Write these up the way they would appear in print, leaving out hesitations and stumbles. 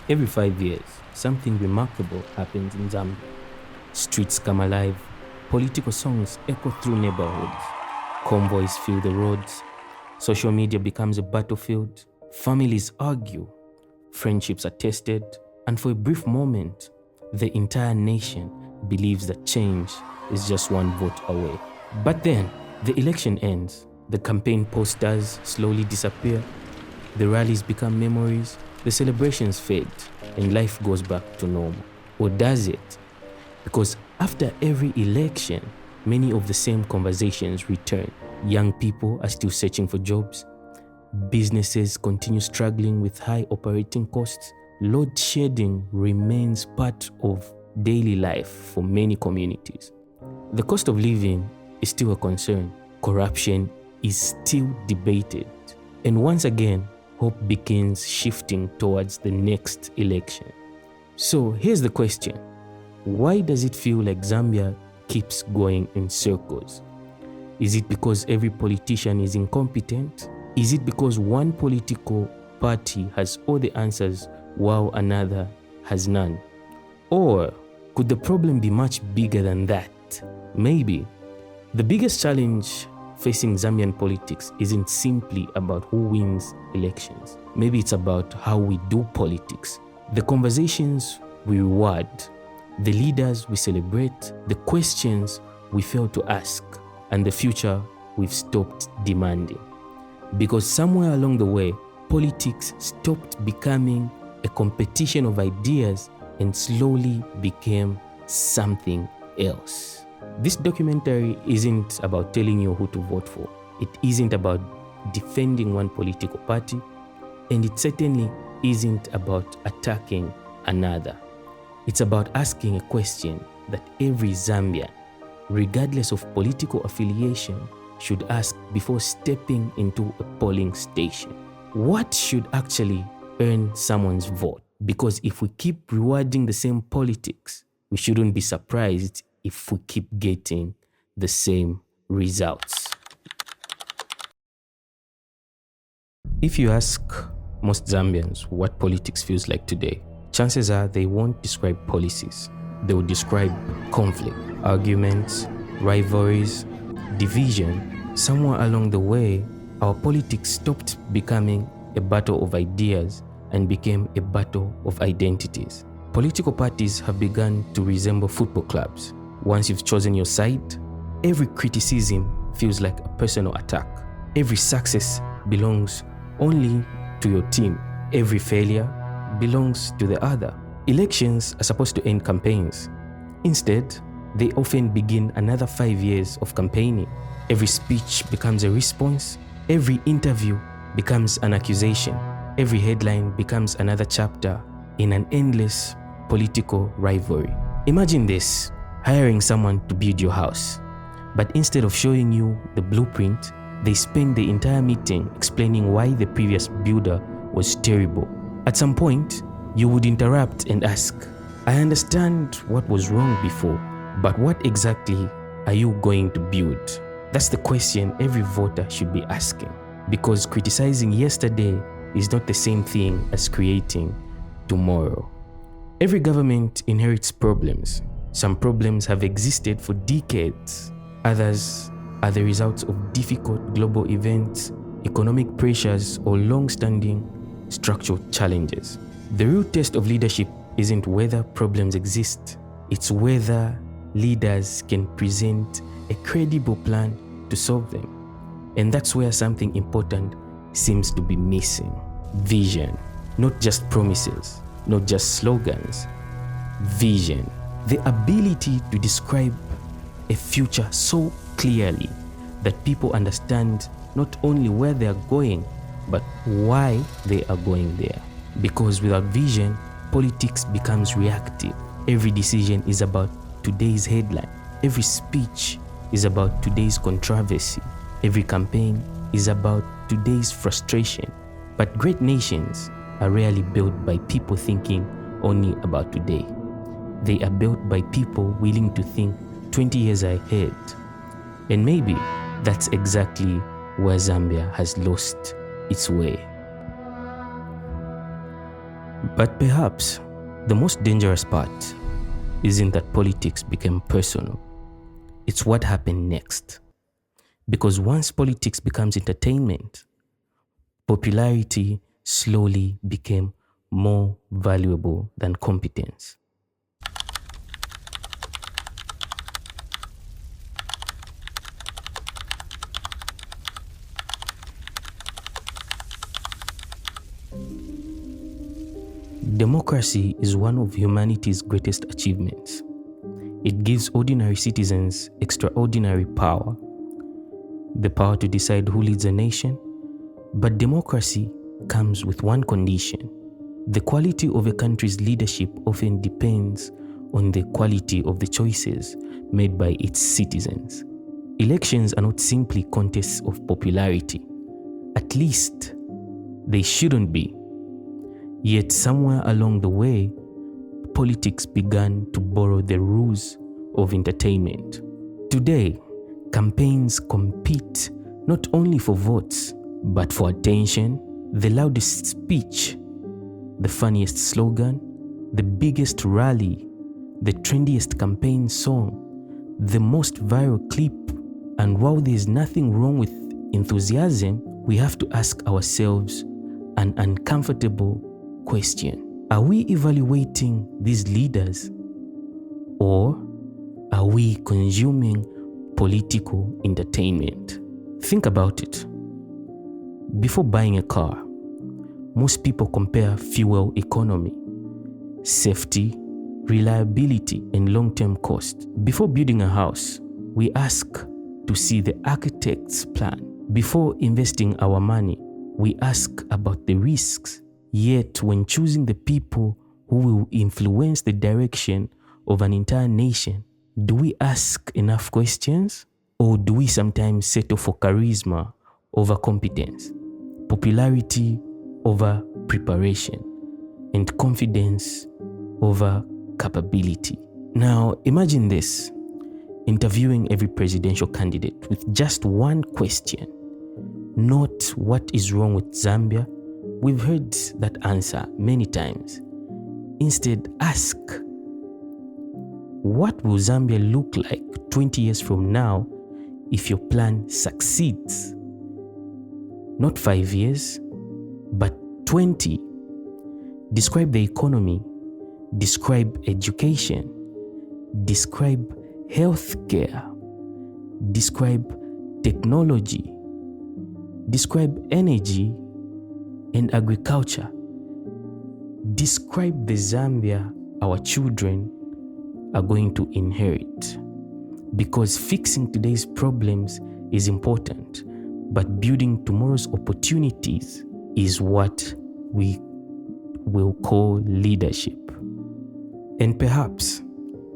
Every 5 years, something remarkable happens in Zambia. Streets come alive, political songs echo through neighborhoods, convoys fill the roads, social media becomes a battlefield, families argue, friendships are tested, and for a brief moment, the entire nation believes that change is just one vote away. But then, the election ends, the campaign posters slowly disappear, the rallies become memories, the celebrations fade, and life goes back to normal. Or does it? Because after every election, many of the same conversations return. Young people are still searching for jobs. Businesses continue struggling with high operating costs. Load shedding remains part of daily life for many communities. The cost of living is still a concern. Corruption is still debated. And once again, hope begins shifting towards the next election. So here's the question. Why does it feel like Zambia keeps going in circles? Is it because every politician is incompetent? Is it because one political party has all the answers while another has none? Or could the problem be much bigger than that? Maybe. The biggest challenge facing Zambian politics isn't simply about who wins elections. Maybe it's about how we do politics. The conversations we reward, the leaders we celebrate, the questions we fail to ask, and the future we've stopped demanding. Because somewhere along the way, politics stopped becoming a competition of ideas and slowly became something else. This documentary isn't about telling you who to vote for. It isn't about defending one political party, and it certainly isn't about attacking another. It's about asking a question that every Zambian, regardless of political affiliation, should ask before stepping into a polling station. What should actually earn someone's vote? Because if we keep rewarding the same politics, we shouldn't be surprised if we keep getting the same results. If you ask most Zambians what politics feels like today, chances are they won't describe policies. They will describe conflict, arguments, rivalries, division. Somewhere along the way, our politics stopped becoming a battle of ideas and became a battle of identities. Political parties have begun to resemble football clubs. Once you've chosen your side, every criticism feels like a personal attack. Every success belongs only to your team. Every failure belongs to the other. Elections are supposed to end campaigns. Instead, they often begin another 5 years of campaigning. Every speech becomes a response. Every interview becomes an accusation. Every headline becomes another chapter in an endless political rivalry. Imagine this, hiring someone to build your house. But instead of showing you the blueprint, they spend the entire meeting explaining why the previous builder was terrible. At some point, you would interrupt and ask, I understand what was wrong before, but what exactly are you going to build? That's the question every voter should be asking. Because criticizing yesterday is not the same thing as creating tomorrow. Every government inherits problems. Some problems have existed for decades. Others are the results of difficult global events, economic pressures, or long-standing structural challenges. The real test of leadership isn't whether problems exist. It's whether leaders can present a credible plan to solve them. And that's where something important seems to be missing. Vision. Not just promises, not just slogans. Vision. The ability to describe a future so clearly that people understand not only where they are going, but why they are going there. Because without vision, politics becomes reactive. Every decision is about today's headline. Every speech is about today's controversy. Every campaign is about today's frustration. But great nations are rarely built by people thinking only about today. They are built by people willing to think 20 years ahead. And maybe that's exactly where Zambia has lost its way. But perhaps the most dangerous part isn't that politics became personal. It's what happened next. Because once politics becomes entertainment, popularity slowly became more valuable than competence. Democracy is one of humanity's greatest achievements. It gives ordinary citizens extraordinary power, the power to decide who leads a nation. But democracy comes with one condition. The quality of a country's leadership often depends on the quality of the choices made by its citizens. Elections are not simply contests of popularity. At least, they shouldn't be. Yet somewhere along the way, politics began to borrow the rules of entertainment. Today, campaigns compete not only for votes, but for attention, the loudest speech, the funniest slogan, the biggest rally, the trendiest campaign song, the most viral clip. And while there's nothing wrong with enthusiasm, we have to ask ourselves an uncomfortable question. Are we evaluating these leaders, or are we consuming political entertainment? Think about it. Before buying a car, most people compare fuel economy, safety, reliability, and long-term cost. Before building a house, we ask to see the architect's plan. Before investing our money, we ask about the risks. Yet, when choosing the people who will influence the direction of an entire nation, do we ask enough questions? Or do we sometimes settle for charisma over competence, popularity over preparation, and confidence over capability? Now, imagine this: interviewing every presidential candidate with just one question. Not what is wrong with Zambia. We've heard that answer many times. Instead, ask, what will Zambia look like 20 years from now if your plan succeeds? Not 5 years, but 20. Describe the economy, describe education, describe healthcare, describe technology, describe energy and agriculture. Describe the Zambia our children are going to inherit. Because fixing today's problems is important, but building tomorrow's opportunities is what we will call leadership. And perhaps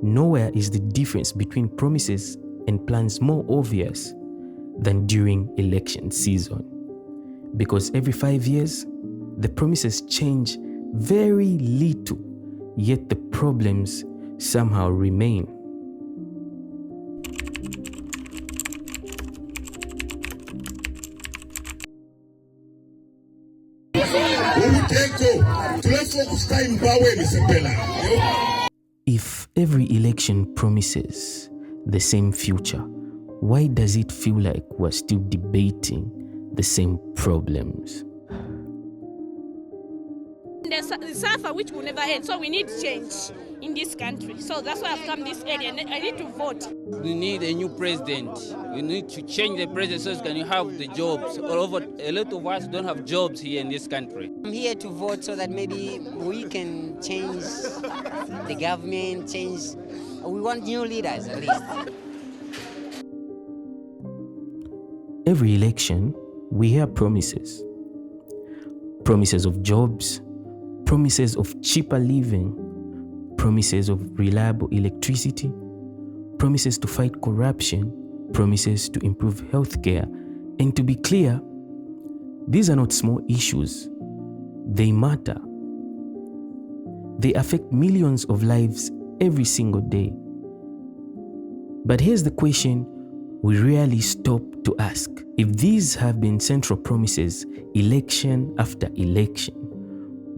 nowhere is the difference between promises and plans more obvious than during election season. Because every 5 years, the promises change very little, yet the problems somehow remain. If every election promises the same future, why does it feel like we're still debating the same problems? There's a suffer which will never end, so we need change in this country. So that's why I've come this area and I need to vote. We need a new president. We need to change the president so can you have the jobs. All over, a lot of us don't have jobs here in this country. I'm here to vote so that maybe we can change the government, we want new leaders at least. Every election, we hear promises. Promises of jobs, promises of cheaper living, promises of reliable electricity, promises to fight corruption, promises to improve healthcare. And to be clear, these are not small issues. They matter. They affect millions of lives every single day. But here's the question we rarely stop to ask. If these have been central promises election after election,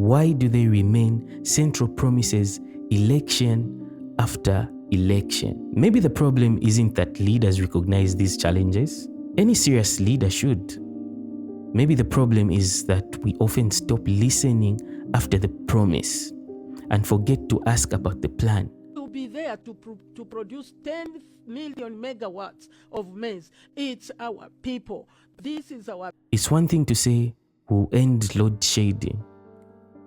Why do they remain central promises election after election? Maybe the problem isn't that leaders recognize these challenges. Any serious leader should. Maybe the problem is that we often stop listening after the promise and forget to ask about the plan. To be there to produce 10 million megawatts of maize. It's our people. This is our... It's one thing to say we'll end load shedding.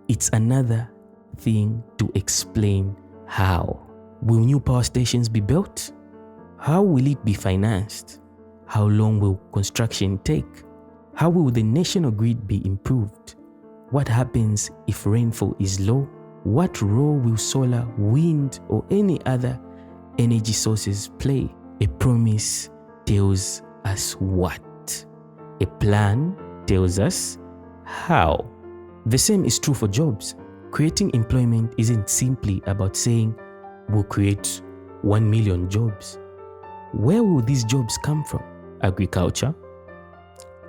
It's another thing to explain how. Will new power stations be built? How will it be financed? How long will construction take? How will the national grid be improved? What happens if rainfall is low? What role will solar, wind, or any other energy sources play? A promise tells us what? A plan tells us how. The same is true for jobs. Creating employment isn't simply about saying we'll create 1 million jobs. Where will these jobs come from? Agriculture,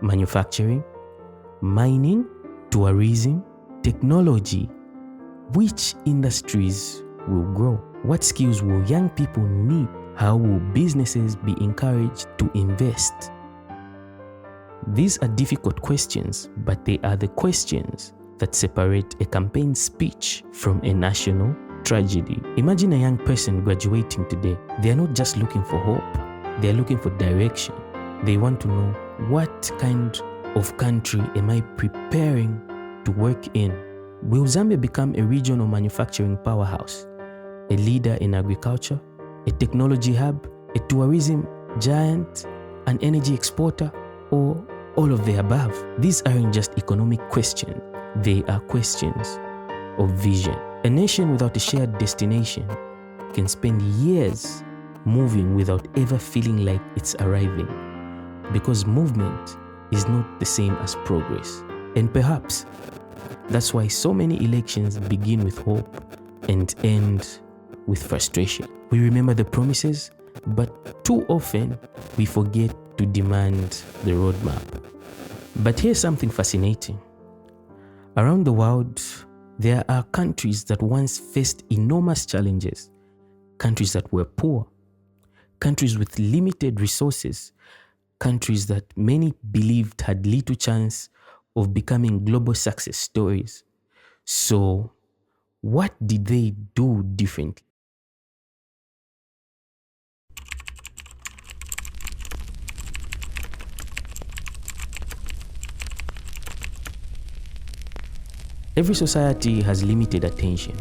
manufacturing, mining, tourism, technology. Which industries will grow? What skills will young people need? How will businesses be encouraged to invest? These are difficult questions, but they are the questions that separate a campaign speech from a national tragedy. Imagine a young person graduating today. They are not just looking for hope, they are looking for direction. They want to know, what kind of country am I preparing to work in? Will Zambia become a regional manufacturing powerhouse, a leader in agriculture, a technology hub, a tourism giant, an energy exporter, or all of the above? These aren't just economic questions, they are questions of vision. A nation without a shared destination can spend years moving without ever feeling like it's arriving, because movement is not the same as progress. And perhaps that's why so many elections begin with hope and end with frustration. We remember the promises, but too often we forget to demand the roadmap. But here's something fascinating. Around the world, there are countries that once faced enormous challenges, countries that were poor, countries with limited resources, countries that many believed had little chance of becoming global success stories. So, what did they do differently? Every society has limited attention.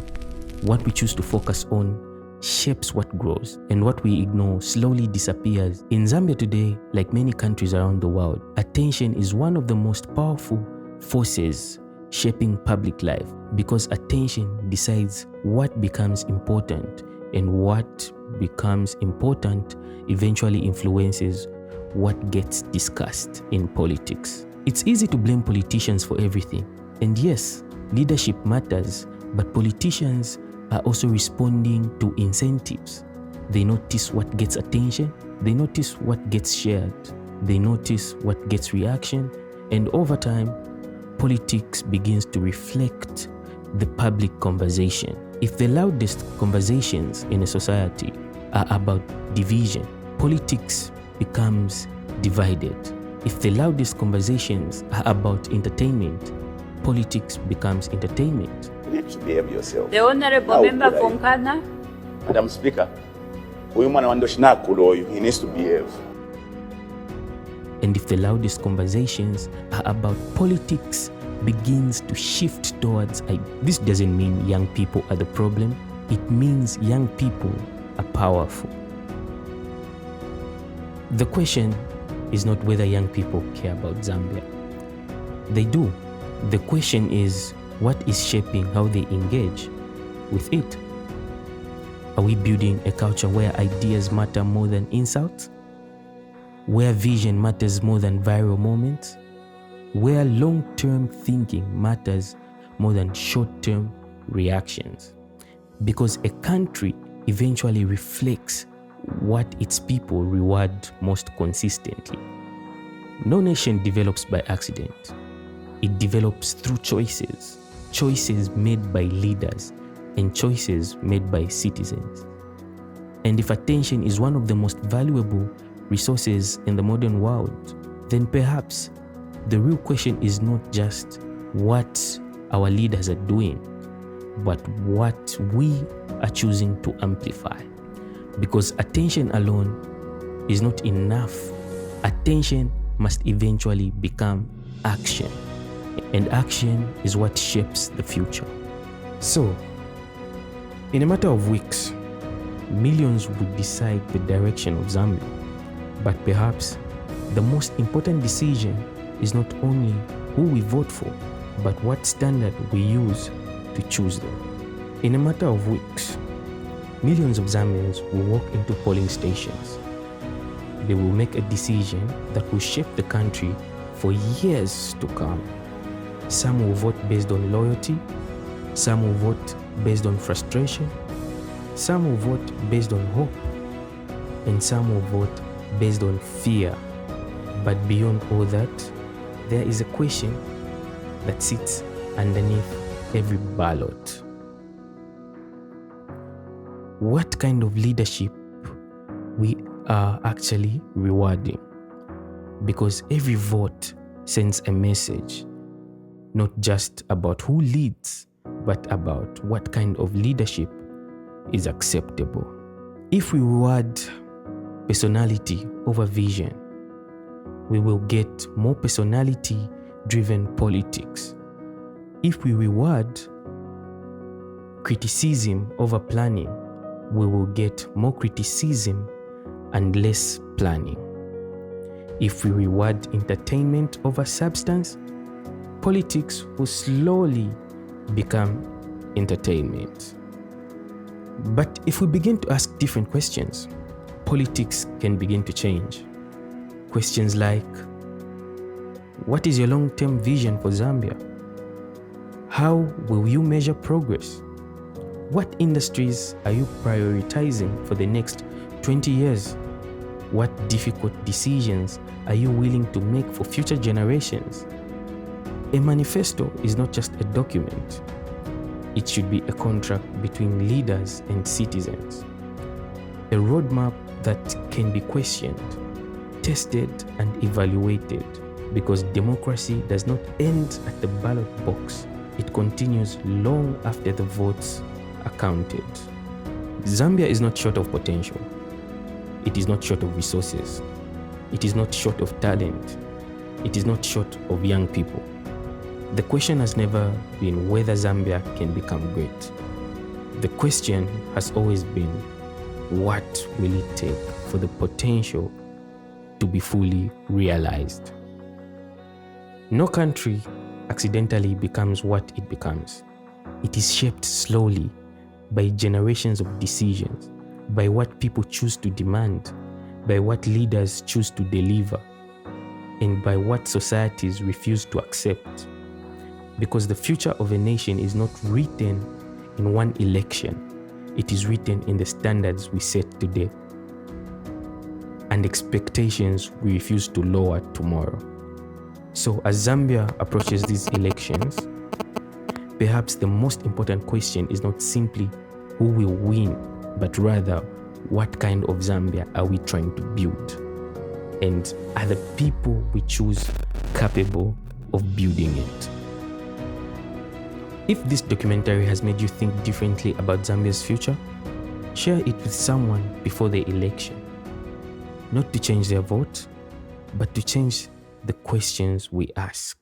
What we choose to focus on shapes what grows, and what we ignore slowly disappears. In Zambia today, like many countries around the world, attention is one of the most powerful forces shaping public life, because attention decides what becomes important, and what becomes important eventually influences what gets discussed in politics. It's easy to blame politicians for everything, and yes, leadership matters, but politicians are also responding to incentives. They notice what gets attention, they notice what gets shared, they notice what gets reaction, and over time, politics begins to reflect the public conversation. If the loudest conversations in a society are about division, politics becomes divided. If the loudest conversations are about entertainment, politics becomes entertainment. You need to behave yourself. The Honorable Member from Kana. Madam Speaker, huyu mwana wa Ndoshinakulu huyu, he needs to behave. And if the loudest conversations are about politics begins to shift towards, this doesn't mean young people are the problem. It means young people are powerful. The question is not whether young people care about Zambia. They do. The question is, what is shaping how they engage with it? Are we building a culture where ideas matter more than insults? Where vision matters more than viral moments? Where long-term thinking matters more than short-term reactions? Because a country eventually reflects what its people reward most consistently. No nation develops by accident. It develops through choices. choices made by leaders and choices made by citizens. And if attention is one of the most valuable resources in the modern world, then perhaps the real question is not just what our leaders are doing, but what we are choosing to amplify. Because attention alone is not enough. Attention must eventually become action. And action is what shapes the future. So, in a matter of weeks, millions would decide the direction of Zambia. But perhaps the most important decision is not only who we vote for, but what standard we use to choose them. In a matter of weeks, millions of Zambians will walk into polling stations. They will make a decision that will shape the country for years to come. Some will vote based on loyalty, some will vote based on frustration, some will vote based on hope, and some will vote based on fear. But beyond all that, there is a question that sits underneath every ballot. What kind of leadership we are actually rewarding? Because every vote sends a message, not just about who leads, but about what kind of leadership is acceptable. If we reward personality over vision, we will get more personality-driven politics. If we reward criticism over planning, we will get more criticism and less planning. If we reward entertainment over substance, politics will slowly become entertainment. But if we begin to ask different questions, politics can begin to change. Questions like, what is your long-term vision for Zambia? How will you measure progress? What industries are you prioritizing for the next 20 years? What difficult decisions are you willing to make for future generations? A manifesto is not just a document. It should be a contract between leaders and citizens. A roadmap that can be questioned, tested, and evaluated, because democracy does not end at the ballot box. It continues long after the votes are counted. Zambia is not short of potential. It is not short of resources. It is not short of talent. It is not short of young people. The question has never been whether Zambia can become great. The question has always been, what will it take for the potential to be fully realized? No country accidentally becomes what it becomes. It is shaped slowly by generations of decisions, by what people choose to demand, by what leaders choose to deliver, and by what societies refuse to accept. Because the future of a nation is not written in one election, it is written in the standards we set today and expectations we refuse to lower tomorrow. So as Zambia approaches these elections, perhaps the most important question is not simply who will win, but rather what kind of Zambia are we trying to build? And are the people we choose capable of building it? If this documentary has made you think differently about Zambia's future, share it with someone before the election. Not to change their vote, but to change the questions we ask.